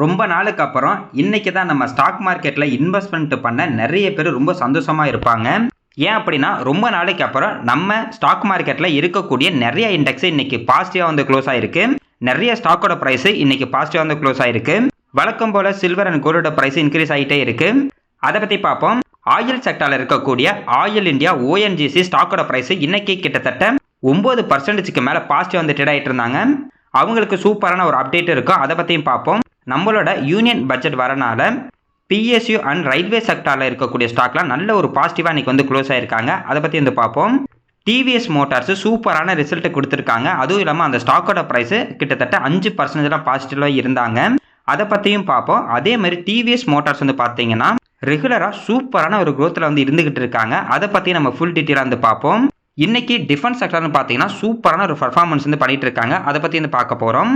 ரொம்ப நாளுக்கு அப்புறம் இன்னைக்கு தான் நம்ம ஸ்டாக் மார்க்கெட்ல இன்வெஸ்ட்மெண்ட் பண்ண நிறைய பேர் ரொம்ப சந்தோஷமா இருப்பாங்க. ஏன் அப்படின்னா ரொம்ப நாளைக்கு அப்புறம் நம்ம ஸ்டாக் மார்க்கெட்ல இருக்கக்கூடிய நிறைய இண்டெக்ஸ் இன்னைக்கு பாசிட்டிவா வந்து க்ளோஸ் ஆயிருக்கு. நிறைய ஸ்டாக்கோட பிரைஸ் இன்னைக்கு பாசிட்டிவா வந்து க்ளோஸ் ஆயிருக்கு. வழக்கம் போல சில்வர் அண்ட் கோல்டோட பிரைஸ் இன்க்ரீஸ் ஆகிட்டே இருக்கு. அதை பத்தி பார்ப்போம். ஆயில் செக்டார்ல இருக்கக்கூடிய ஆயில் இந்தியா ஓஎன்ஜிசி ஸ்டாக்கோட பிரைஸ் இன்னைக்கு கிட்டத்தட்ட 9% மேல பாசிட்டிவ் வந்து ட்ரேட் ஆயிட்டு இருந்தாங்க. அவங்களுக்கு சூப்பரான ஒரு அப்டேட் இருக்கும். அதை பத்தியும் பார்ப்போம். நம்மளோட யூனியன் பட்ஜெட் வரனால பிஎஸ்யூ அண்ட் ரயில்வே செக்டார்ல இருக்கக்கூடிய ஸ்டாக்லாம் நல்ல ஒரு பாசிட்டிவா இன்னைக்கு வந்து க்ளோஸ் ஆயிருக்காங்க. அதை பத்தி வந்து பார்ப்போம். டிவிஎஸ் மோட்டார்ஸ் சூப்பரான ரிசல்ட் கொடுத்துருக்காங்க. அதுவும் இல்லாமல் அந்த ஸ்டாக்கோட பிரைஸ் கிட்டத்தட்ட 5% பாசிட்டிவா இருந்தாங்க. அதை பத்தியும் பார்ப்போம். அதே மாதிரி டிவிஎஸ் மோட்டார்ஸ் வந்து பார்த்தீங்கன்னா ரெகுலரா சூப்பரான ஒரு growthல வந்து இருந்துகிட்டு இருக்காங்க. அதை பத்தி நம்ம ஃபுல் டீட்டெயிலாக வந்து பார்ப்போம். இன்னைக்கு டிஃபென்ஸ் செக்டர்னு பார்த்தீங்கன்னா சூப்பரான ஒரு பர்ஃபார்மன்ஸ் வந்து பண்ணிட்டு இருக்காங்க. அதை பத்தி வந்து பார்க்க போறோம்.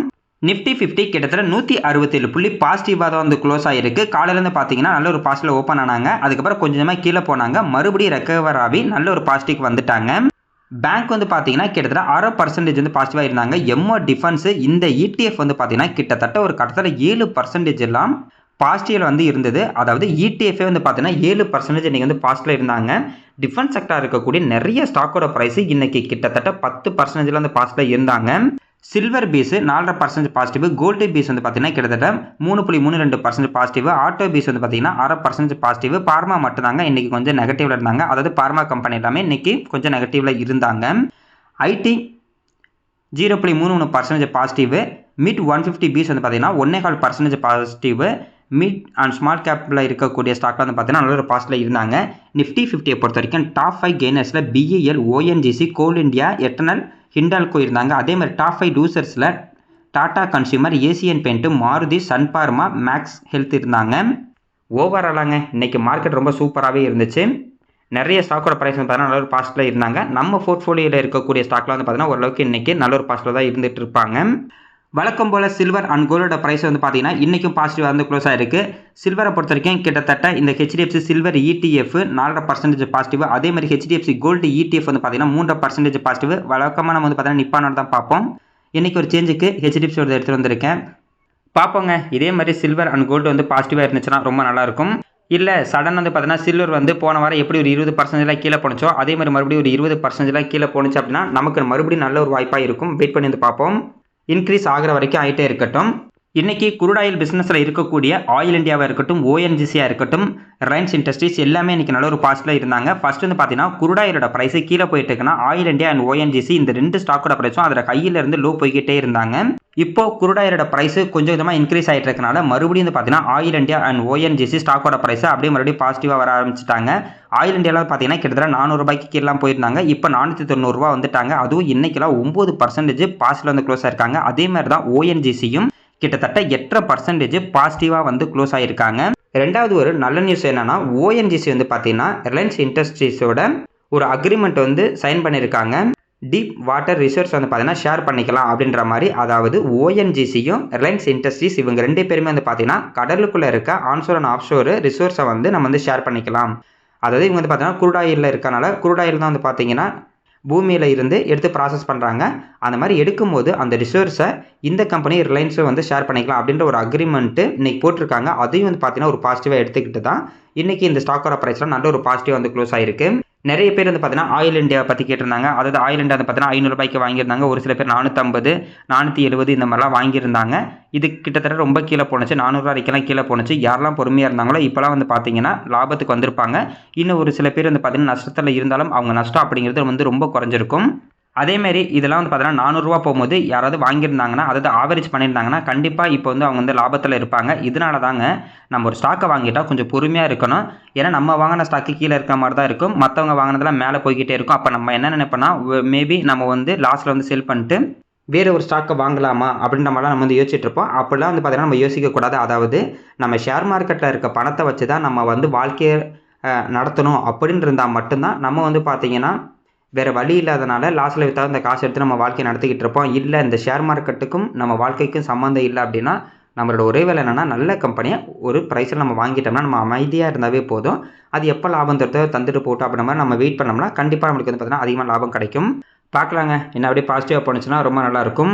நிஃப்டி 50 கிட்டத்தட்ட 167 புள்ளி பாசிட்டிவாக தான் வந்து க்ளோஸ் ஆகிருக்கு. காலையிலேருந்து பார்த்தீங்கன்னா நல்ல ஒரு பாசிட்டிவ் ஓப்பன் ஆனாங்க. அதுக்கப்புறம் கொஞ்சமாக கீழே போனாங்க. மறுபடியும் ரெக்கவர் ஆகி நல்ல ஒரு பாசிட்டிவ் வந்துட்டாங்க. பேங்க் வந்து பார்த்தீங்கன்னா கிட்டத்தட்ட 6% வந்து பாசிட்டிவாக இருந்தாங்க. எம்ஓ டிஃபென்ஸ் இந்த இடிஎஃப் வந்து பார்த்தீங்கன்னா கிட்டத்தட்ட ஒரு கட்டத்தில் 7% எல்லாம் பாசிட்டிவ் வந்து இருந்தது. அதாவது இடிஎஃப் வந்து பார்த்தீங்கன்னா 7% இன்னைக்கு வந்து பாசிட்டிவ் இருந்தாங்க. டிஃபென்ஸ் செக்டார் இருக்கக்கூடிய நிறைய ஸ்டாக்கோட பிரைஸ் இன்னைக்கு கிட்டத்தட்ட 10% வந்து பாசிட்டிவ் இருந்தாங்க. Silver BeES 4.5% positive, gold BeES வந்து பார்த்தீங்கன்னா கிட்டத்தட்ட 3.32% பாசிட்டிவ், ஆட்டோ பீஸ் வந்து பார்த்தீங்கன்னா 6% பாசிட்டிவ், பார்மா மட்டும்தாங்க இன்னைக்கு கொஞ்சம் நெகட்டிவ்ல இருந்தாங்க. அதாவது பார்மா கம்பெனி எல்லாமே இன்னைக்கு கொஞ்சம் நெகட்டிவ்ல இருந்தாங்க. ஐடி 0.33% பாசிட்டிவ், மிட் 150 பீஸ் வந்து பார்த்தீங்கன்னா 1.25% பாசிட்டிவ், மிட் அண்ட் ஸ்மால் கேப்பில் இருக்கக்கூடிய ஸ்டாக்ல வந்து பார்த்தீங்கன்னா நல்ல ஒரு பாசிட்டிவ்ல இருந்தாங்க. நிஃப்டி 50 பொறுத்த வரைக்கும் டாப் 5 கெய்னர்ஸில் BEL, ONGC, Coal India, Eternal, Hindalco இருந்தாங்க. அதே மாதிரி டாப் 5 லூசர்ஸில் Tata consumer, Asian paint, Maruti, Sun Pharma, Max Health இருந்தாங்க. ஓவராலாங்க இன்னைக்கு மார்க்கெட் ரொம்ப சூப்பராகவே இருந்துச்சு. நிறைய ஸ்டாக்கோட ப்ரைஸ் வந்து பார்த்தீங்கன்னா நல்ல ஒரு பாசிட்டிவ்ல இருந்தாங்க. நம்ம போர்ட்ஃபோலியோவில் இருக்கக்கூடிய ஸ்டாக்ல வந்து பார்த்தீங்கன்னா ஓரளவுக்கு இன்னைக்கு நல்ல ஒரு பாசிட்டிவ் தான் இருந்துட்டு இருப்பாங்க. வழக்கம் போல சில்வர் அண்ட் கோல்டோட பிரைஸ் வந்து பார்த்தீங்கன்னா இன்றைக்கும் பாசிட்டிவாக வந்து க்ளோஸ் ஆயிருக்கு. சில்வரை பொறுத்த வரைக்கும் கிட்டத்தட்ட இந்த ஹெச்டிஎஃப்சி சில்வர் இடிஎஃப் 4% பாசிட்டிவ், அதே மாதிரி ஹெச்டிஎஃப்சி கோல்டு இடிஎஃப் வந்து பார்த்தீங்கன்னா 3% பாசிட்டிவ். வழக்கமாக நம்ம வந்து பார்த்தீங்கன்னா நிப்பானோட தான் பார்ப்போம். இன்றைக்கி ஒரு சேஞ்சுக்கு ஹெச்டிஎஃப்சியோட எடுத்துகிட்டு வந்திருக்கேன். பார்ப்போங்க. இதே மாதிரி சில்வர் அண்ட் கோல்டு வந்து பாசிட்டிவாக இருந்துச்சுன்னா ரொம்ப நல்லாயிருக்கும். இல்லை சடன் வந்து பார்த்தீங்கன்னா சில்வர் வந்து போன வாரம் எப்படி ஒரு 20% கீழே போணுச்சோ அதே மாதிரி மறுபடியும் ஒரு 20% கீழே போணுச்சு அப்படின்னா நமக்கு மறுபடியும் நல்ல ஒரு வாய்ப்பாக இருக்கும். வெயிட் பண்ணி வந்து பார்ப்போம். இன்க்ரீஸ் ஆகிற வரைக்கும் ஆகிட்டே இருக்கட்டும். இன்னைக்கு குரூடாயில் பிஸ்னஸில் இருக்கக்கூடிய ஆயில் இந்தியாவாக இருக்கட்டும், ஓஎன்ஜிசியாக இருக்கட்டும், ரிலையன்ஸ் இண்டஸ்ட்ரீஸ் எல்லாமே இன்னைக்கு நல்ல ஒரு பாசிட்டிவாக இருந்தாங்க. ஃபர்ஸ்ட் வந்து பார்த்தீங்கன்னா குரூடாயிலோட பிரைஸ் கீழே போயிட்டு இருக்குன்னா ஆயில் இந்தியா அண்ட் ஓஎன்ஜிசி இந்த ரெண்டு ஸ்டாக்கோட பிரைஸும் அதில் கையில் இருந்து லோ போய்கிட்டே இருந்தாங்க. இப்போ குரூடாயிலோட பிரைஸ் கொஞ்சம் கொஞ்சமாக இன்க்ரீஸ் ஆகிட்டு இருக்கனால மறுபடியும் வந்து பார்த்தீங்கன்னா ஆயில் இந்தியா அண்ட் ஓஎன்ஜிசி ஸ்டாக்கோட பிரைஸ் அப்படியே மறுபடியும் பாசிட்டிவாக வர ஆரம்பிச்சிட்டாங்க. ஆயில் இந்தியாவில் பார்த்தீங்கன்னா கிட்டத்தட்ட 400 ரூபாய்க்கு கீழே போயிருந்தாங்க. இப்போ 490 ரூபா வந்துட்டாங்க. அதுவும் இன்னைக்கெல்லாம் 9% பாசிட்டிவ் வந்து க்ளோஸ் ஆயிருக்காங்க. அதே மாதிரி தான் ஓஎன்ஜிசியும் கிட்டத்தட்ட 8% பாசிட்டிவாக வந்து க்ளோஸ் ஆகியிருக்காங்க. ரெண்டாவது ஒரு நல்ல நியூஸ் என்னன்னா ஓஎன்ஜிசி வந்து பார்த்தீங்கன்னா ரிலையன்ஸ் இண்டஸ்ட்ரீஸோட ஒரு அக்ரிமெண்ட் வந்து சைன் பண்ணியிருக்காங்க. டீப் வாட்டர் ரிசோர்ஸ் வந்து பார்த்தீங்கன்னா ஷேர் பண்ணிக்கலாம் அப்படின்ற மாதிரி. அதாவது ஓஎன்ஜிசியும் ரிலையன்ஸ் இண்டஸ்ட்ரீஸ் இவங்க ரெண்டு பேருமே வந்து பார்த்தீங்கன்னா கடலுக்குள்ளே இருக்க ஆன்ஷோர் அண்ட் ஆஃப்ஷோர் ரிசோர்ஸை வந்து நம்ம வந்து ஷேர் பண்ணிக்கலாம். அதாவது இவங்க வந்து பார்த்தீங்கன்னா குரூடாயில் இருக்கனால குரூடாயில் தான் வந்து பார்த்தீங்கன்னா பூமியில் இருந்து எடுத்து ப்ராசஸ் பண்ணுறாங்க. அந்த மாதிரி எடுக்கும்போது அந்த ரிசோர்ஸை இந்த கம்பெனி ரிலையன்ஸை வந்து ஷேர் பண்ணிக்கலாம் அப்படின்ற ஒரு அக்ரிமெண்ட்டு இன்னைக்கு போட்டிருக்காங்க. அதையும் வந்து பார்த்தீங்கன்னா ஒரு பாசிட்டிவாக எடுத்துக்கிட்டு தான் இன்னைக்கு இந்த ஸ்டாக்கோட ப்ரைஸ்லாம் நல்ல ஒரு பாசிட்டிவ் வந்து க்ளோஸ் ஆயிருக்கு. நிறைய பேர் வந்து பார்த்தீங்கன்னா ஆயில் இந்தியா பற்றி கேட்டிருந்தாங்க. அதாவது ஆயில் இந்தியா வந்து பார்த்தீங்கன்னா 500 ரூபாய்க்கு வாங்கியிருந்தாங்க. ஒரு சில பேர் 450, 470 இந்த மாதிரிலாம் வாங்கியிருந்தாங்க. இது கிட்டத்தட்ட ரொம்ப கீழே போணுச்சு. 400 வரைக்கெல்லாம் கீழே போணுச்சு. யாரெல்லாம் பொறுமையாக இருந்தாங்களோ இப்போலாம் வந்து பார்த்தீங்கன்னா லாபத்துக்கு வந்திருப்பாங்க. இன்னும் ஒரு சில பேர் வந்து பார்த்தீங்கன்னா நஷ்டத்தில் இருந்தாலும் அவங்க நஷ்டம் அப்படிங்கிறது வந்து ரொம்ப குறைஞ்சிருக்கும். அதேமாரி இதெல்லாம் வந்து பார்த்தீங்கன்னா 400 ரூபா போகும்போது யாராவது வாங்கியிருந்தாங்கன்னா அதாவது ஆவரேஜ் பண்ணியிருந்தாங்கன்னா கண்டிப்பாக இப்போ வந்து அவங்க வந்து லாபத்தில் இருப்பாங்க. இதனால தாங்க நம்ம ஒரு ஸ்டாக்கை வாங்கிட்டால் கொஞ்சம் பொறுமையாக இருக்கணும். ஏன்னா நம்ம வாங்கின ஸ்டாக்கு கீழே இருக்கிற மாதிரி தான் இருக்கும். மற்றவங்க வாங்கினதெல்லாம் மேலே போய்கிட்டே இருக்கும். அப்போ நம்ம என்ன நினைப்போம்னா மேபி நம்ம வந்து லாஸ்ட்டில் வந்து செல் பண்ணிட்டு வேறு ஒரு ஸ்டாக்கை வாங்கலாமா அப்படின்ற மாதிரிலாம் நம்ம வந்து யோசிச்சுட்டு இருப்போம். அப்படிலாம் வந்து பார்த்தீங்கன்னா நம்ம யோசிக்கக்கூடாது. அதாவது நம்ம ஷேர் மார்க்கெட்டில் இருக்க பணத்தை வச்சு தான் நம்ம வந்து வாழ்க்கையை நடத்தணும் அப்படின்னு இருந்தால் மட்டும்தான் நம்ம வந்து பார்த்தீங்கன்னா வேறு வழி இல்லாதனால லாஸ்ட்டில் விற்றா இந்த காசு எடுத்து நம்ம வாழ்க்கையை நடத்திக்கிட்டு இருப்போம். இல்லை இந்த ஷேர் மார்க்கெட்டுக்கும் நம்ம வாழ்க்கைக்கும் சம்மந்தம் இல்லை அப்படின்னா நம்மளோட ஒரே வேலை என்னென்னா நல்ல கம்பெனியை ஒரு ப்ரைஸில் நம்ம வாங்கிட்டோம்னா நம்ம அமைதியாக இருந்தாவே போதும். அது எப்போ லாபம் தந்துட்டு போட்டோம் அப்படின்ற மாதிரி நம்ம வெயிட் பண்ணோம்னா கண்டிப்பாக நம்மளுக்கு வந்து பார்த்தீங்கன்னா அதிகமாக லாபம் கிடைக்கும். பார்க்கலாங்க. என்ன அப்படியே பாசிட்டிவாக போணுச்சுன்னா ரொம்ப நல்லாயிருக்கும்.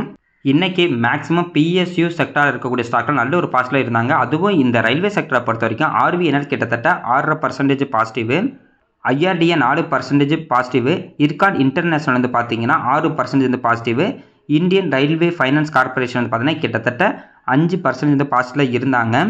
இன்றைக்கி மேக்ஸிமம் பிஎஸ்யூ செக்டார் இருக்கக்கூடிய ஸ்டாக்கில் நல்ல ஒரு பாசிட்டிவ் இருந்தாங்க. அதுவும் இந்த ரயில்வே செக்டரை பொறுத்த வரைக்கும் ஆர்விஎன்எல் கிட்டத்தட்ட 6.5% positive, IRDA 4% positive, Ircon international வந்து பார்த்தீங்கன்னா 6% வந்து positive, Indian railway finance corporation வந்து பார்த்தீங்கன்னா கிட்டத்தட்ட 5% வந்து பாசிட்டிவில் இருந்தாங்க.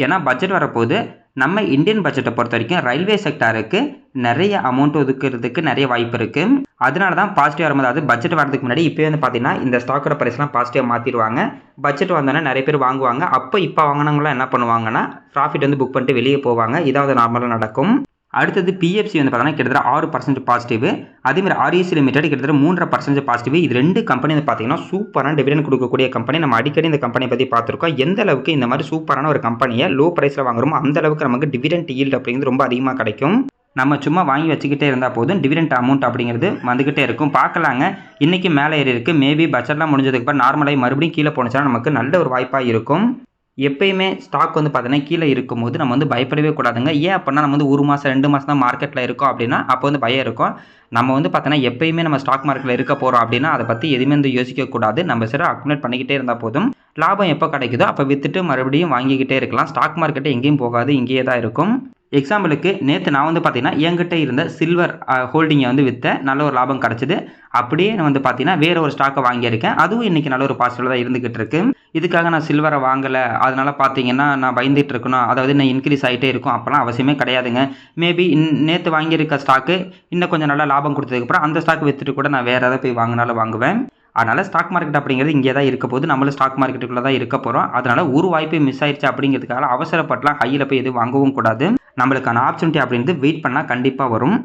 ஏன்னா பட்ஜெட் வரப்போது நம்ம இந்தியன் பட்ஜெட்டை பொறுத்த வரைக்கும் ரயில்வே செக்டாருக்கு நிறைய அமௌண்ட் ஒதுக்குறதுக்கு நிறைய வாய்ப்பு இருக்குது. அதனால தான் பாசிட்டிவ் வரும்போது, அது பட்ஜெட் வரதுக்கு முன்னாடி இப்போ வந்து பார்த்தீங்கன்னா இந்த ஸ்டாக்கோட ப்ரைஸ்லாம் பாசிட்டிவாக மாற்றிடுவாங்க. பட்ஜெட் வந்தோன்னே நிறைய பேர் வாங்குவாங்க. அப்போ இப்போ வாங்கினவங்களாம் என்ன பண்ணுவாங்கன்னா ப்ராஃபிட் வந்து புக் பண்ணிட்டு வெளியே போவாங்க. இதாவது நார்மலாக நடக்கும். அடுத்தது பிஎஃப்சி வந்து பார்த்தீங்கன்னா கிட்டத்தட்ட 6% பாசிட்டிவ், அதேமாதிரி ஆர்இசி லிமிடெட் கிட்டத்தட்ட 3.5% பாசிட்டிவ். இது 2 கம்பெனி வந்து பார்த்தீங்கன்னா சூப்பரான டிவிடெண்ட் கொடுக்கக்கூடிய கம்பெனி. நம்ம அடிக்கடி இந்த கம்பெனியை பற்றி பார்த்துருக்கோம். எந்த அளவுக்கு இந்த மாதிரி சூப்பரான ஒரு கம்பெனியை லோ ப்ரைஸில் வாங்குறோமோ அந்த அளவுக்கு நமக்கு டிவிடெண்ட் ஈல்டு அப்படிங்கிறது ரொம்ப அதிகமாக கிடைக்கும். நம்ம சும்மா வாங்கி வச்சுக்கிட்டே இருந்தால் போதும், டிவிடெண்ட் அமௌண்ட் அப்படிங்கிறது வந்துக்கிட்டே இருக்கும். பார்க்கலாங்க, இன்றைக்கி மேலே ஏறி இருக்குது. மேபி பட்ஜெட்லாம் முடிஞ்சதுக்கப்புறம் நார்மலாகி மறுபடியும் கீழே போனுச்சுன்னா நமக்கு நல்ல ஒரு வாய்ப்பாக இருக்கும். எப்பயுமே ஸ்டாக் வந்து பார்த்தீங்கன்னா கீழே இருக்கும்போது நம்ம வந்து பயப்படவே கூடாதுங்க. ஏன் அப்படின்னா நம்ம வந்து 1 மாதம் 2 மாதம் தான் மார்க்கெட்டில் இருக்கோம் அப்படின்னா அப்போ வந்து பயம் இருக்கும். நம்ம வந்து பார்த்தோன்னா எப்பயுமே நம்ம ஸ்டாக் மார்க்கெட்டில் இருக்க போகிறோம் அப்படின்னா அதை பற்றி எதுவுமே வந்து யோசிக்கக்கூடாது. நம்ம சரி அக்குமுலேட் பண்ணிக்கிட்டே இருந்தால் போதும். லாபம் எப்போ கிடைக்குதோ அப்போ விற்றுட்டு மறுபடியும் வாங்கிக்கிட்டே இருக்கலாம். ஸ்டாக் மார்க்கெட்டை எங்கேயும் போகாது, இங்கேயே தான் இருக்கும். எக்ஸாம்பிளுக்கு நேற்று நான் வந்து பார்த்தீங்கன்னா என்கிட்ட இருந்த சில்வர் ஹோல்டிங்கை வந்து விற்றேன், நல்ல ஒரு லாபம் கிடச்சிது. அப்படியே நான் வந்து பார்த்தீங்கன்னா வேறு ஒரு ஸ்டாக்கை வாங்கியிருக்கேன், அதுவும் இன்றைக்கி நல்ல ஒரு பாசிட்டிவ் தான் இருந்துகிட்டு இருக்கு. இதுக்காக நான் சில்வரை வாங்கலை அதனால் பார்த்தீங்கன்னா நான் பயந்துட்டு இருக்கணும், அதாவது நான் இன்க்ரீஸ் ஆகிட்டே இருக்கும் அப்போலாம் அவசியமே கிடையாதுங்க. மேபி நேற்று வாங்கியிருக்க ஸ்டாக்கு இன்னும் கொஞ்சம் நல்லா லாபம் கொடுத்ததுக்கப்புறம் அந்த ஸ்டாக் விற்றுட்டு கூட நான் வேறு எதாவது போய் வாங்கினாலும் வாங்குவேன். அதனால் ஸ்டாக் மார்க்கெட் அப்படிங்கிறது இங்கே தான் இருக்க போது, நம்மளும் ஸ்டாக் மார்க்கெட்டுக்குள்ளே தான் இருக்க போகிறோம். அதனால் ஒரு வாய்ப்பு மிஸ் ஆயிடுச்சு அப்படிங்கிறதுக்காக அவசரப்பட்டுலாம் ஹையில் போய் எதுவும் வாங்கவும் கூடாது. நம்மளுக்கான ஆப்பர்ச்சுனிட்டி அப்படின்றது வெயிட் பண்ணால் கண்டிப்பாக வரும்.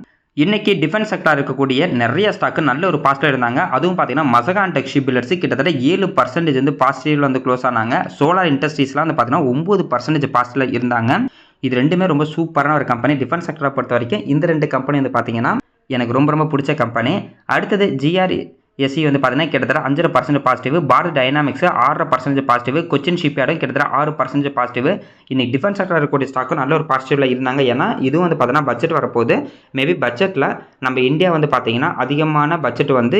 இன்றைக்கி டிஃபென்ஸ் செக்டார் இருக்கக்கூடிய நிறைய ஸ்டாக்கு நல்ல ஒரு பாசிட்டிவ் இருந்தாங்க. அதுவும் பார்த்தீங்கன்னா மசகான் டெக் ஷிப்பில்டர்ஸ் கிட்டத்தட்ட 7% வந்து பாசிட்டிவில் வந்து க்ளோஸ் ஆனாங்க. சோலார் இண்டஸ்ட்ரீஸ்லாம் வந்து பார்த்தீங்கன்னா 9% பாசிட்டிவில் இருந்தாங்க. இது ரெண்டுமே ரொம்ப சூப்பரான ஒரு கம்பெனி. டிஃபென்ஸ் செக்டரை பொறுத்த வரைக்கும் இந்த 2 கம்பெனி வந்து பார்த்தீங்கன்னா எனக்கு ரொம்ப ரொம்ப பிடிச்ச கம்பெனி. அடுத்தது ஜிஆர்எஸ்சி வந்து பார்த்தீங்கன்னா கிட்டத்தட்ட 5% positive, Bharat dynamics 6% positive, Cochin ஷிப்யார்டும் கிட்டத்தட்ட 6% பாசிட்டிவ். இன்னைக்கு டிஃபென்ஸ் செக்டர் இருக்கக்கூடிய ஸ்டாக்கும் நல்ல ஒரு பாசிட்டிவில் இருந்தாங்க. ஏன்னா இதுவும் வந்து பார்த்தீங்கன்னா பட்ஜெட் வரப்போகுது. மேபி பட்ஜெட்டில் நம்ம இந்தியா வந்து பார்த்தீங்கன்னா அதிகமான பட்ஜெட் வந்து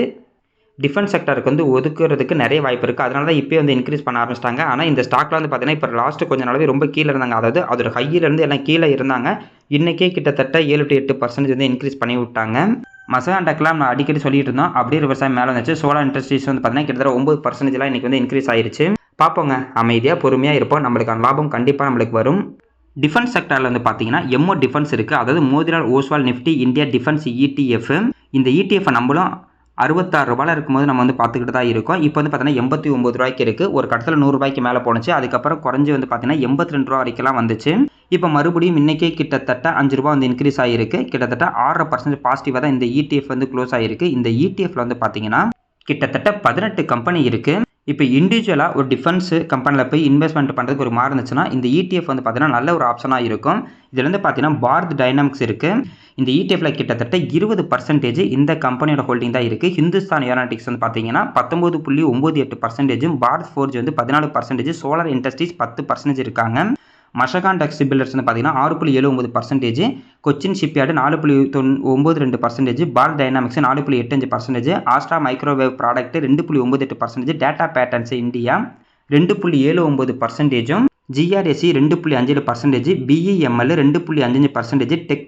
டிஃபென்ஸ் செக்டருக்கு வந்து ஒதுக்குறதுக்கு நிறைய வாய்ப்பு இருக்குது. அதனால தான் இப்போயே வந்து இன்க்ரீஸ் பண்ண ஆரம்பிச்சிட்டாங்க. ஆனால் இந்த ஸ்டாக்ல வந்து பார்த்தீங்கன்னா இப்போ லாஸ்ட்டு கொஞ்சம் நாளாவே ரொம்ப கீழே இருந்தாங்க. அதாவது அதோட ஹையிலேருந்து எல்லாம் கீழே இருந்தாங்க. இன்றைக்கே கிட்டத்தட்ட 7 to 8% வந்து இன்க்ரீஸ் பண்ணி விட்டாங்க. மசகான் டெக்லாம் நான் அடிக்கடி சொல்லிட்டு இருந்தோம், அப்படியே விவசாயம் மேலே வந்துச்சு. சோலார் இண்டஸ்ட்ரீஸ் வந்து பார்த்தீங்கன்னா கிட்டத்தட்ட 9% இன்றைக்கி வந்து இன்க்ரீஸ் ஆயிருச்சு. பார்ப்போங்க, அமைதியாக பொறுமையாக இருப்போம், நம்மளுக்கான லாபம் கண்டிப்பாக நம்மளுக்கு வரும். டிஃபென்ஸ் செக்டரில் வந்து பார்த்தீங்கன்னா எம்ஓ டிஃபென்ஸ் இருக்குது, அதாவது Motilal Oswal Nifty India defence ETF. இந்த இடிஎஃப் நம்மளும் 66 ரூபாயில் இருக்கும்போது நம்ம வந்து பார்த்துக்கிட்டு தான் இருக்கோம். இப்போ வந்து பார்த்தீங்கன்னா 89 ரூபாய்க்கு இருக்குது. ஒரு கட்டத்தில் 100 ரூபாய்க்கு மேலே போணுச்சு. அதுக்கப்புறம் குறைஞ்சி வந்து பார்த்தீங்கன்னா 82 ரூபா வரைக்கும்லாம் வந்துச்சு. இப்போ மறுபடியும் இன்றைக்கே கிட்டத்தட்ட 5 ரூபா வந்து இன்க்ரீஸ் ஆகிருக்கு. கிட்டத்தட்ட 6% பாசிட்டிவாக தான் இந்த இடிஎஃப் வந்து க்ளோஸ் ஆகிருக்கு. இந்த இடிஎஃப்ல வந்து பார்த்தீங்கன்னா கிட்டத்தட்ட 18 கம்பெனி இருக்குது. இப்போ இண்டிவிஜுவலாக ஒரு டிஃபென்ஸ் கம்பெனியில் போய் இன்வெஸ்ட்மெண்ட் பண்ணுறதுக்கு ஒரு மாதிரி இருந்துச்சுன்னா இந்த இடிஎஃப் வந்து பார்த்தீங்கன்னா நல்ல ஒரு ஆப்ஷனாக இருக்கும். இதில் வந்து பார்த்தீங்கன்னா பாரத் டைனாமிக்ஸ் இருக்குது. இந்த இடிஎஃப்ல கிட்டத்தட்ட 20% இந்த கம்பெனியோட ஹோல்டிங் தான் இருக்குது. ஹிந்துஸ்தான் ஏரோநாட்டிக்ஸ் வந்து பார்த்தீங்கன்னா 19.98%, பாரத் ஃபோர்ஜ் வந்து 14%, சோலார் இண்டஸ்ட்ரீஸ் 10% இருக்காங்க. மசகான் டெக் ஷிப்பில்டர்ஸ் வந்து பார்த்தீங்கன்னா 6.79%, Cochin shipyard 4.92%, Bharat dynamics 4.85%, Astra microwave product 2.98%, data patterns India 2.79%, GRSE 2.57%, BEML 2.55%,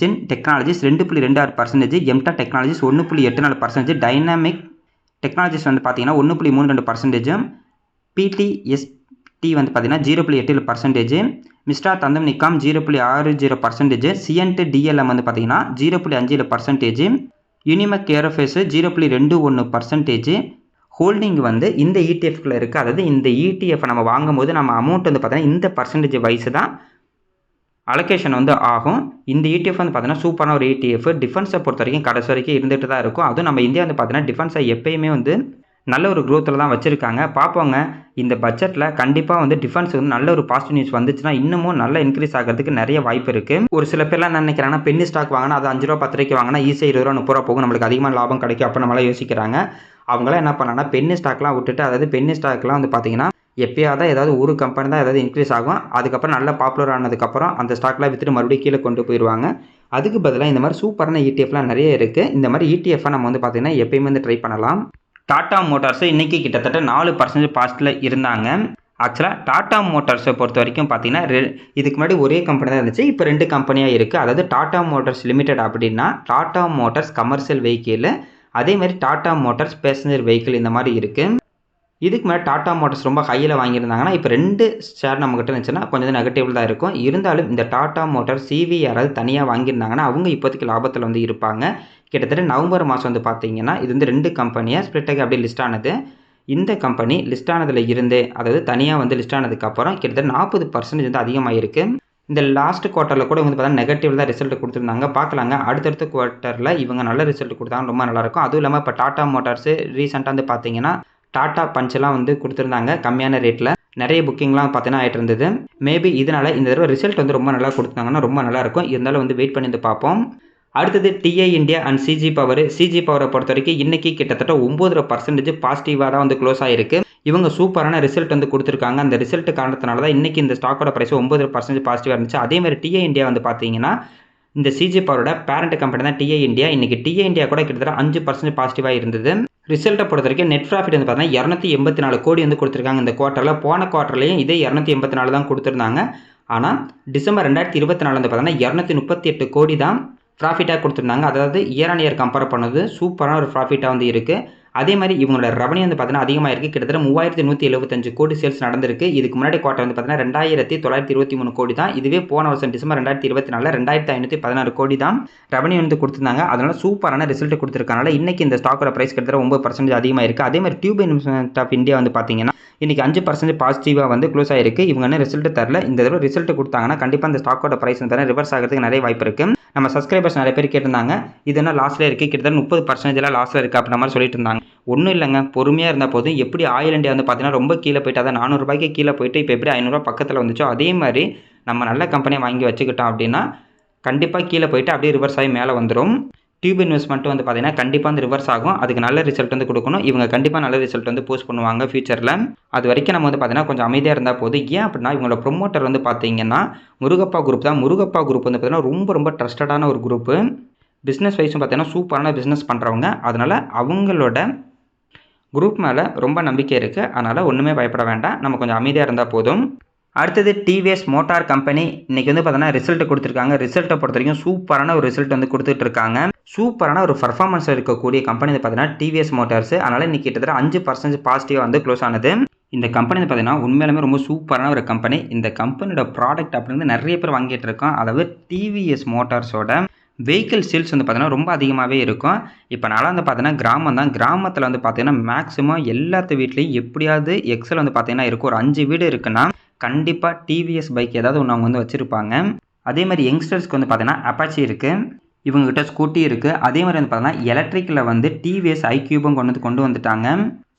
Zen technologies 2.26%, MTAR technologies 1.84%, dynamic technologies வந்து பார்த்தீங்கன்னா 1.32%, பிடிஎஸ் வந்து பார்த்தீங்கன்னா 0.87%, மிஸ்டா தந்தம் நிக்காம் 0.60%, சிஎன்ட் டிஎல்எம் வந்து பார்த்தீங்கன்னா 0.57%, யூனிமெக் ஏரோஃபேஸ் 0.21%. ஹோல்டிங் வந்து இந்த இடிஎஃப்ல இருக்குது. அதாவது இந்த இடிஎஃப் நம்ம வாங்கும்போது நம்ம அமௌண்ட் வந்து பார்த்தீங்கன்னா இந்த பர்சன்டேஜ் வைஸ் தான் அலோகேஷன் வந்து ஆகும். இந்த இடிஎஃப் வந்து பார்த்தீங்கன்னா சூப்பரான ஒரு இடிஎஃப். டிஃபென்ஸை பொறுத்த வரைக்கும் கடைசி வரைக்கும் இருந்துகிட்டு தான் இருக்கும். அதுவும் நம்ம இந்தியா வந்து பார்த்தீங்கன்னா டிஃபென்ஸை எப்பயுமே வந்து நல்ல ஒரு க்ரோத்தில் தான் வச்சுருக்காங்க. பார்ப்போங்க, இந்த பட்ஜெட்டில் கண்டிப்பாக வந்து டிஃபென்ஸ் வந்து நல்ல ஒரு பாசிட்டிவ் நியூஸ் வந்துச்சுன்னா இன்னமும் நல்ல இன்க்ரீஸ் ஆகிறதுக்கு நிறைய வாய்ப்பு இருக்குது. ஒரு சில பேர்லாம் என்ன நினைக்கிறாங்கன்னா பென்னி ஸ்டாக் வாங்கினா அது 5 ரூபா 10 ரூபாய்க்கு வாங்கினா ஈஸியாக 20 ரூபா 30 ரூபா போகும், நம்மளுக்கு அதிகமான லாபம் கிடைக்கும் அப்போ நம்மளாம் யோசிக்கிறாங்க. அவங்களாம் என்ன பண்ணாங்கன்னா பென்னி ஸ்டாக்லாம் விட்டுட்டு, அதாவது பென்னி ஸ்டாக்லாம் வந்து பார்த்தீங்கன்னா எப்பயாவது ஏதாவது ஒரு கம்பெனி தான் ஏதாவது இன்க்ரீஸ் ஆகும், அதுக்கப்புறம் நல்ல பாப்புலர் ஆனதுக்கப்புறம் அந்த ஸ்டாக்லாம் விற்றுட்டு மறுபடியும் கீழே கொண்டு போயிடுவாங்க. அதுக்கு பதிலாக இந்த மாதிரி சூப்பரான இடிஎஃப்லாம் நிறைய இருக்குது. இந்த மாதிரி இடிஎஃப்பை நம்ம வந்து பார்த்தீங்கன்னா எப்பயுமே வந்து ட்ரை பண்ணலாம். டாடா மோட்டார்ஸ் இன்றைக்கி கிட்டத்தட்ட 4% பாசிட்டிவில் இருந்தாங்க. ஆக்சுவலாக டாடா மோட்டார்ஸை பொறுத்த வரைக்கும் பார்த்தீங்கன்னா இதுக்கு முன்னாடி ஒரே கம்பெனி தான் இருந்துச்சு. இப்போ 2 கம்பெனியாக இருக்குது. அதாவது டாடா மோட்டார்ஸ் லிமிடெட் அப்படின்னா டாடா மோட்டார்ஸ் கமர்ஷியல் வெஹிக்கிள், அதேமாதிரி டாடா மோட்டார்ஸ் பேசஞ்சர் வெஹிக்கிள் இந்த மாதிரி இருக்குது. இதுக்கு மேலே டாடா மோட்டார்ஸ் ரொம்ப ஹையில் வாங்கியிருந்தாங்கன்னா இப்போ 2 ஷேர் நம்மகிட்ட இருந்துச்சுன்னா கொஞ்சம் நெகட்டிவ் தான் இருக்கும். இருந்தாலும் இந்த டாடா மோட்டார்ஸ் சிவி யாராவது தனியாக வாங்கியிருந்தாங்கன்னா அவங்க இப்போதைக்கு லாபத்தில் வந்து இருப்பாங்க. கிட்டத்தட்ட நவம்பர் மாதம் வந்து பார்த்தீங்கன்னா இது வந்து 2 கம்பெனியாக ஸ்ப்ளிட் ஆகி அப்படியே லிஸ்ட் ஆனது. இந்த கம்பெனி லிஸ்ட் ஆனதில் இருந்தே, அதாவது தனியாக வந்து லிஸ்ட் ஆனதுக்கப்புறம் கிட்டத்தட்ட 40% வந்து அதிகமாகிருக்கு. இந்த லாஸ்ட் குவார்ட்டரில் கூட வந்து பார்த்தீங்கன்னா நெகட்டிவ் தான் ரிசல்ட் கொடுத்துருந்தாங்க. பார்க்கலாங்க அடுத்தடுத்த குவார்ட்டரில் இவங்க நல்ல ரிசல்ட் கொடுத்தாங்க ரொம்ப நல்லாயிருக்கும். அதுவும் இல்லாமல் இப்போ டாடா மோட்டார்ஸ் ரீசெண்டாக வந்து பார்த்தீங்கன்னா டாடா பஞ்செலாம் வந்து கொடுத்துருந்தாங்க கம்மியான ரேட்டில். நிறைய புக்கிங்லாம் பார்த்தீங்கன்னா ஆகிட்டு இருந்தது. மேபி இதனால் இந்த தடவை ரிசல்ட் வந்து ரொம்ப நல்லா கொடுத்தாங்கன்னா ரொம்ப நல்லாயிருக்கும். இருந்தாலும் வந்து வெயிட் பண்ணி வந்து பார்ப்போம். அடுத்தது TI India and CG power. CG பவரை பொறுத்த வரைக்கும் இன்றைக்கி கிட்டத்தட்ட 9% பாசிட்டிவாக தான் வந்து க்ளோஸ் ஆகிருக்கு. இவங்க சூப்பரான ரிசல்ட் வந்து கொடுத்துருக்காங்க. அந்த ரிசல்ட் காரணத்தினால தான் இன்றைக்கி இந்த ஸ்டாக்கோட ப்ரைஸ் 9% பாசிட்டிவாக இருந்துச்சு. அதேமாதிரி டிஐ இந்தியா வந்து பார்த்தீங்கன்னா இந்த சிஜி பவரோட பேரண்ட் கம்பெனி தான் டிஐ இந்தியா. இன்றைக்கி டிஐ இந்தியா கூட கிட்டத்தட்ட 5% பாசிட்டிவாக இருந்தது. ரிசல்ட்டை பொறுத்த வரைக்கும் நெட் ப்ராஃபிட் வந்து பார்த்தீங்கன்னா 284 கோடி வந்து கொடுத்துருக்காங்க இந்த குவார்ட்டரில். போன குவார்ட்டர்லேயும் இதே 284 தான் கொடுத்துருந்தாங்க. ஆனால் டிசம்பர் 2024 வந்து பார்த்தீங்கன்னா 238 கோடி தான் ப்ராஃபிட்டாக கொடுத்துருந்தாங்க. அதாவது இயர் ஆன் இயர் கம்பேர் பண்ணது சூப்பரான ஒரு ப்ராஃபிட்டாக வந்து இருக்குது. அதே மாதிரி இவங்களோட ரெவன்யூ வந்து பார்த்தீங்கன்னா அதிகமாக இருக்குது. கிட்டத்தட்ட 3175 கோடி சேல்ஸ் நடந்திருக்கு. இதுக்கு முன்னாடி குவார்ட்டர் வந்து பார்த்தீங்கன்னா 2923 கோடி தான். இதுவே போன வருஷம் டிசம்பர் 2024 2516 கோடி தான் ரெவன்யூ வந்து கொடுத்துருந்தாங்க. அதனால் சூப்பரான ரிசல்ட் கொடுத்துருக்கனால இன்றைக்கி இந்த ஸ்டாக்கோட ப்ரைஸ் கிட்டத்தட்ட 9% அதிகமாக இருக்குது. அதே மாதிரி டியூப் இன்வெஸ்ட்மெண்ட் ஆஃப் இந்தியா வந்து பார்த்தீங்கன்னா இன்றைக்கி 5% பாசிட்டிவாக வந்து க்ளோஸ் ஆகிருக்கு. இவங்க என்ன ரிசல்ட் தரல. இந்த தடவை ரிசல்ட் கொடுத்தாங்கன்னா கண்டிப்பாக இந்த ஸ்டாக்கோட ப்ரைஸ் வந்து ரிவர்ஸ் ஆகிறதுக்கு நிறைய வாய்ப்பு இருக்குது. நம்ம சப்ஸ்கிரைபர்ஸ் நிறைய பேர் கேட்டிருந்தாங்க இது என்ன லாஸ்ட்டில் இருக்குது, கிட்டத்தட்ட 30% லாஸ்ட்டில் இருக்குது அப்படின்ற மாதிரி சொல்லிட்டு இருந்தாங்க. ஒன்றும் இல்லைங்க, பொறுமையாக இருந்தால் போதும். எப்படி ஆயில் இண்டியா வந்து பார்த்தீங்கன்னா ரொம்ப கீழே போயிட்டு அதை 400 ரூபாய்க்கு கீழே போயிட்டு இப்போ எப்படி 500 ரூபா பக்கத்தில் வந்துச்சோ அதே மாதிரி நம்ம நல்ல கம்பெனியை வாங்கி வச்சுக்கிட்டோம் அப்படின்னா கண்டிப்பாக கீழே போயிட்டு அப்படியே ரிவர்ஸ் ஆகி மேலே வந்துடும். டியூப் இன்வெஸ்ட்மெண்ட்டும் வந்து பார்த்தீங்கன்னா கண்டிப்பாக வந்து ரிவர்ஸ் ஆகும். அதுக்கு நல்ல ரிசல்ட் வந்து கொடுக்கணும். இவங்க கண்டிப்பாக நல்ல ரிசல்ட் வந்து போஸ்ட் பண்ணுவாங்க ஃபியூச்சரில். அது வரைக்கும் நம்ம வந்து பார்த்தீங்கன்னா கொஞ்சம் அமைதியாக இருந்தால் போதும். ஏன் அப்படின்னா இவங்களோட ப்ரொமோட்டர் வந்து பார்த்தீங்கன்னா முருகப்பா குரூப் தான். முருகப்பா குரூப் வந்து பார்த்தீங்கன்னா ரொம்ப ட்ரஸ்டடான ஒரு குரூப்பு. பிஸ்னஸ் வைஸும் பார்த்தீங்கன்னா சூப்பரான பிஸ்னஸ் பண்ணுறவங்க. அதனால் அவங்களோட குரூப் மேலே ரொம்ப நம்பிக்கை இருக்குது. அதனால் ஒன்றுமே பயப்பட வேண்டாம். நம்ம கொஞ்சம் அமைதியாக இருந்தால் போதும். அடுத்தது டிவிஎஸ் மோட்டார் கம்பெனி இன்றைக்கி வந்து பார்த்தீங்கன்னா ரிசல்ட் கொடுத்துருக்காங்க. ரிசல்ட்டை பொறுத்த வரைக்கும் சூப்பரான ஒரு ரிசல்ட் வந்து கொடுத்துட்ருக்காங்க. சூப்பரான ஒரு பர்ஃபார்மன்ஸ் இருக்கக்கூடிய கம்பெனி வந்து பார்த்தீங்கன்னா டிவிஎஸ் மோட்டார்ஸ். அதனால் இன்றைக்கி கிட்டத்தட்ட 5% பாசிட்டிவாக வந்து க்ளோஸ் ஆனது. இந்த கம்பெனி வந்து பார்த்தீங்கன்னா உண்மையிலுமே ரொம்ப சூப்பரான ஒரு கம்பெனி. இந்த கம்பெனியோட ப்ராடக்ட் அப்படின்னு நிறைய பேர் வாங்கிட்டு இருக்கோம். அதாவது டிவிஎஸ் மோட்டார்ஸோட வெஹிக்கிள் சேல்ஸ் வந்து பார்த்தீங்கன்னா ரொம்ப அதிகமாகவே இருக்கும். இப்போ நான்லாம் வந்து பார்த்தீங்கன்னா கிராமம் தான். கிராமத்தில் வந்து பார்த்தீங்கன்னா மேக்ஸிமம் எல்லாத்து வீட்லேயும் எப்படியாவது எக்ஸல் வந்து பார்த்தீங்கன்னா இருக்கும். ஒரு 5 வீடு இருக்குன்னா கண்டிப்பாக டிவிஎஸ் பைக் ஏதாவது ஒன்று அவங்க வந்து வச்சுருப்பாங்க. அதே மாதிரி யங்ஸ்டர்ஸ்க்கு வந்து பார்த்தீங்கன்னா அப்பாச்சி இருக்குது, இவங்ககிட்ட ஸ்கூட்டி இருக்குது. அதே மாதிரி வந்து பார்த்தீங்கன்னா எலக்ட்ரிக்கில் வந்து டிவிஎஸ் ஐக்யூபும் கொண்டு வந்துட்டாங்க.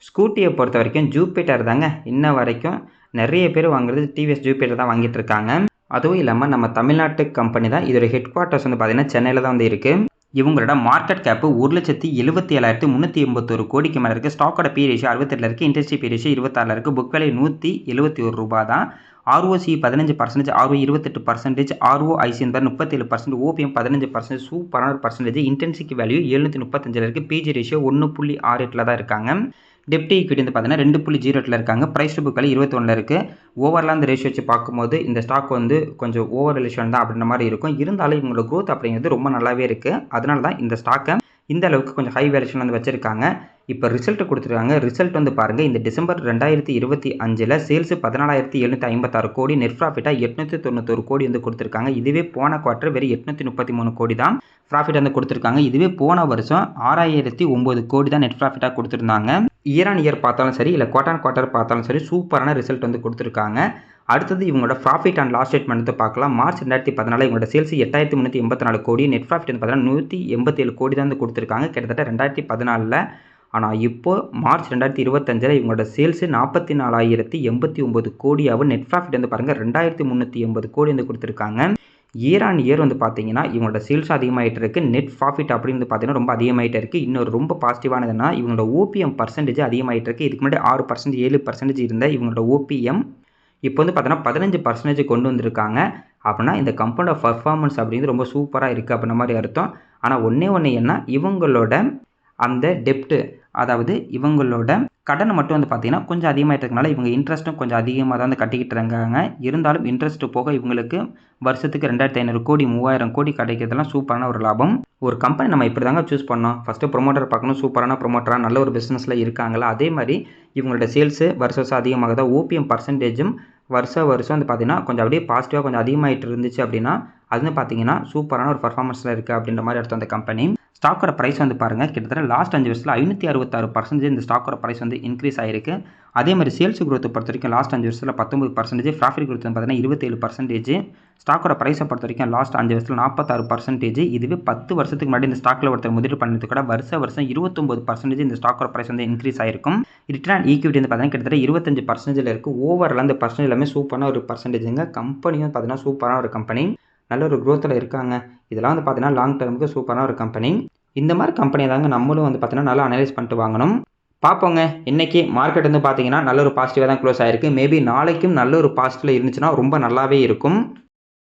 ஸ்கூட்டியை பொறுத்த வரைக்கும் ஜூபிட்டர் தாங்க இன்ன வரைக்கும் நிறைய பேர் வாங்குறது. டிவிஎஸ் ஜூபிட்டர் தான் வாங்கிட்டு இருக்காங்க. அதுவும் இல்லாமல் நம்ம தமிழ்நாட்டு கம்பெனி தான். இதோட ஹெட் குவார்ட்டர்ஸ் வந்து பார்த்தீங்கன்னா சென்னையில் தான் வந்து இருக்குது. இவங்களோட மார்க்கெட் கேப்பு 1,77,181 கோடிக்கு மேலே இருக்குது. ஸ்டாக்கோட பி ரேஷியோ 68 இருக்குது. இண்டஸ்ட்ரி பி ரேஷியோ 26 இருக்குது. புக் வேல்யூ 171 ரூபா தான். ROC 15%, ROE 28%, ROIC 37%, OPM 15%, சூப்பரான ஒரு பர்சன்டேஜ். இன்டென்சிட்டி வேல்யூ 735 இருக்குது. பிஜி ரேஷியோ 1.68 தான் இருக்காங்க. டெப்ட் ஈக்விட்டி வந்து பார்த்தீங்கன்னா 2.08 இருக்காங்க. ப்ரைஸ் டு புக் வேல்யூ 21 இருக்குது. ஓவராலாக அந்த ரேஷியோ வச்சு பார்க்கும்போது இந்த ஸ்டாக் வந்து கொஞ்சம் ஓவர் வேல்யூஷன் தான் அப்படின்ற மாதிரி இருக்கும். இருந்தாலும் இவங்களோட க்ரோத் அப்படிங்கிறது ரொம்ப நல்லாவே இருக்குது. அதனால தான் இந்த ஸ்டாக்கை இந்த அளவுக்கு கொஞ்சம் ஹை வேல்யூஷன் வந்து வச்சுருக்காங்க. இப்போ ரிசல்ட் கொடுத்துருக்காங்க. ரிசல்ட் வந்து பாருங்கள், இந்த டிசம்பர் 2025 சேல்ஸ் 14,756 கோடி, நெட் ப்ராஃபிட்டாக 891 கோடி வந்து கொடுத்துருக்காங்க. இதுவே போன குவார்ட்டர் வெறும் 833 கோடி தான் ப்ராஃபிட் வந்து கொடுத்துருக்காங்க. இதுவே போன வருஷம் 6,009 கோடி தான் நெட் ப்ராஃபிட்டாக கொடுத்துருந்தாங்க. இயர் ஆன் இயர் பார்த்தாலும் சரி இல்லை குவார்ட்டர் குவார்ட்டர் பார்த்தாலும் சரி சூப்பரான ரிசல்ட் வந்து கொடுத்துருக்காங்க. அடுத்தது இவங்களோட ப்ராஃபிட் அண்ட் லாஸ் ஸ்டேட்மெண்ட் வந்து பார்க்கலாம். மார்ச் 2014 இவங்களோட சேல்ஸ் 8,384 கோடி, நெட் ப்ராஃபிட் வந்து பார்த்தீங்கன்னா 187 கோடி தான் வந்து கொடுத்துருக்காங்க கிட்டத்தட்ட 2014. ஆனால் இப்போது மார்ச் 2025 இவங்களோட சேல்ஸ் 44,089 கோடியாகவும் நெட் ப்ராஃபிட் வந்து பாருங்கள் 2,380 கோடி வந்து கொடுத்துருக்காங்க. இயர் ஆன் இயர் வந்து பார்த்தீங்கன்னா இவங்களோட சேல்ஸ் அதிகமாகிட்டு இருக்குது. நெட் ப்ராஃபிட் அப்படின்னு பார்த்தீங்கன்னா ரொம்ப அதிகமாகிட்டே இருக்குது. இன்னொரு ரொம்ப பாசிட்டிவானதுன்னா இவங்களோட ஓபிஎம் பர்சன்டேஜ் அதிகமாகிட்டு இருக்குது. இதுக்கு முன்னாடி 6%, 7% இருந்த இவங்களோட ஓபிஎம் இப்போ வந்து பார்த்தீங்கன்னா 15% கொண்டு வந்திருக்காங்க. அப்படின்னா இந்த கம்பெனியோட பர்ஃபார்மன்ஸ் அப்படிங்கிறது ரொம்ப சூப்பராக இருக்குது அப்படின்ற மாதிரி அர்த்தம். ஆனால் ஒன்றே என்ன, இவங்களோட அந்த டெப்ட்டு அதாவது இவங்களோட கடன் மட்டும் வந்து பார்த்தீங்கன்னா கொஞ்சம் அதிகமாகிட்டு இருக்கனால இவங்க இன்ட்ரெஸ்ட்டும் கொஞ்சம் அதிகமாக தான் வந்து கட்டிக்கிட்டு இருக்காங்க. இருந்தாலும் இன்ட்ரெஸ்ட் போக இவங்களுக்கு வருஷத்துக்கு 2500 கோடி 3000 கோடி கிடைக்கிறதுலாம் சூப்பரான ஒரு லாபம். ஒரு கம்பெனி நம்ம இப்படி தாங்க சூஸ் பண்ணோம். ஃபஸ்ட்டு ப்ரொமோட்டர் பார்க்கணும். சூப்பரான ப்ரொமோட்டராக நல்ல ஒரு பிஸ்னஸில் இருக்காங்களா, அதே மாதிரி இவங்களோட சேல்ஸு வருஷம் அதிகமாகுதா, ஓபிஎம் பர்சன்டேஜும் வருஷம் வந்து பார்த்தீங்கன்னா கொஞ்சம் அப்படியே பாசிட்டிவாக கொஞ்சம் அதிகமாகிட்டு இருந்துச்சு அப்படின்னா அது வந்து பார்த்தீங்கன்னா சூப்பரான ஒரு பர்ஃபார்மன்ஸில் இருக்குது அப்படின்ற மாதிரி எடுத்த அந்த கம்பெனி. ஸ்டாக்கோட ப்ரைஸ் வந்து பாருங்கள், கிட்டத்தட்ட லாஸ்ட் 5 வருஷத்தில் 566% இந்த ஸ்டாக்கோட ப்ரைஸ் வந்து இன்க்ரீஸ் ஆகிருக்கு. அதே மாதிரி சேல்ஸ் குரோத்தை பொறுத்த வரைக்கும் லாஸ்ட் 5 வருஷத்தில் 19%, ப்ராஃபிட் குரோத் வந்து பார்த்தீங்கன்னா 27%, ஸ்டாக்கோட ப்ரைஸை பொறுத்த வரைக்கும் லாஸ்ட் 5 வருஷத்தில் 46%. இதுவே 10 வருஷத்துக்கு முன்னாடி இந்த ஸ்டாக்கில் ஒருத்தர் முதலீடு பண்ணது கூட வருஷம் 29% இந்த ஸ்டாக்கோட ப்ரைஸ் வந்து இன்க்ரீஸ் ஆகிருக்கும். ரிட்டர்ன் ஈக்விட்டி வந்து பார்த்தீங்கன்னா கிட்டத்தட்ட 25% இருக்குது. ஓவரால் அந்த பர்சன்டேஜ் எல்லாமே சூப்பரான ஒரு பர்சன்டேஜுங்க. கம்பெனியும் பார்த்தீங்கன்னா சூப்பரான ஒரு கம்பெனி, நல்ல ஒரு க்ரோத்தில் இருக்காங்க. இதெல்லாம் வந்து பார்த்தீங்கன்னா லாங் டர்முக்கு சூப்பரான ஒரு கம்பெனி. இந்த மாதிரி கம்பெனியை தாங்க நம்மளும் வந்து பார்த்தீங்கன்னா நல்லா அனலைஸ் பண்ணிட்டு வாங்கணும். பார்ப்போங்க, இன்றைக்கி மார்க்கெட் வந்து பார்த்தீங்கன்னா நல்ல ஒரு பாசிட்டிவாக தான் க்ளோஸ் ஆகிருக்கு. மேபி நாளைக்கும் நல்ல ஒரு பாசிட்டிவில் இருந்துச்சுன்னா ரொம்ப நல்லாவே இருக்கும்.